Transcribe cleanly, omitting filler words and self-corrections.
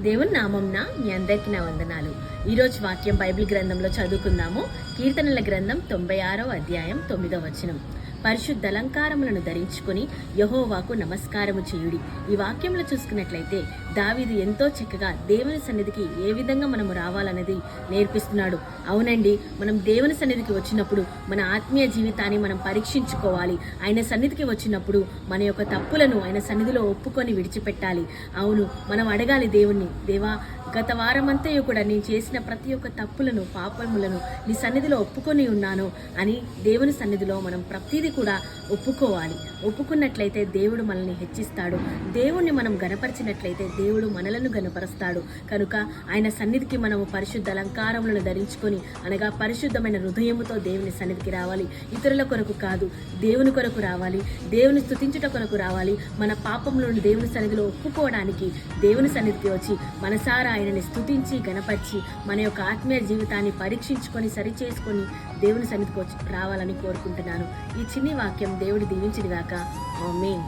దేవుని నామంన మీ అందరికీ నా వందనాలు. ఈరోజు వాక్యం బైబిల్ గ్రంథంలో చదువుకుందాము. కీర్తనల గ్రంథం 96వ అధ్యాయం 9వ వచనం. పరిశుద్ధ అలంకారములను ధరించుకొని యెహోవాకు నమస్కారము చేయుడి. ఈ వాక్యంలో చూసుకున్నట్లయితే దావీదు ఎంతో చక్కగా దేవుని సన్నిధికి ఏ విధంగా మనము రావాలనేది నేర్పిస్తున్నాడు. అవునండి, మనం దేవుని సన్నిధికి వచ్చినప్పుడు మన ఆత్మీయ జీవితాన్ని మనం పరీక్షించుకోవాలి. ఆయన సన్నిధికి వచ్చినప్పుడు మన యొక్క తప్పులను ఆయన సన్నిధిలో ఒప్పుకొని విడిచిపెట్టాలి. అవును, మనం అడగాలి దేవుణ్ణి, దేవా గత వారమంతయు కూడా నేను చేసిన ప్రతి ఒక్క తప్పులను పాపములను నీ సన్నిధిలో ఒప్పుకొని ఉన్నాను అని దేవుని సన్నిధిలో మనం ప్రతిదీ కూడా ఒప్పుకోవాలి. ఒప్పుకున్నట్లయితే దేవుడు మనల్ని హెచ్చిస్తాడు. దేవుణ్ణి మనం గణపరిచినట్లయితే దేవుడు మనలను గణపరుస్తాడు. కనుక ఆయన సన్నిధికి మనము పరిశుద్ధ అలంకారములను ధరించుకొని, అనగా పరిశుద్ధమైన హృదయముతో దేవుని సన్నిధికి రావాలి. ఇతరుల కొరకు కాదు, దేవుని కొరకు రావాలి. దేవుని స్తుతించుట కొరకు రావాలి. మన పాపములను దేవుని సన్నిధిలో ఒప్పుకోవడానికి దేవుని సన్నిధికి వచ్చి మనసారా ఆయనని స్తుతించి గణపరిచి మన యొక్క ఆత్మీయ జీవితాన్ని పరీక్షించుకొని సరిచేసుకొని దేవుని సన్నిధికి వచ్చి రావాలని కోరుకుంటున్నాను. ఈ చిన్ని వాక్యం దేవుడు దీవించుగాక. ఆమేన్.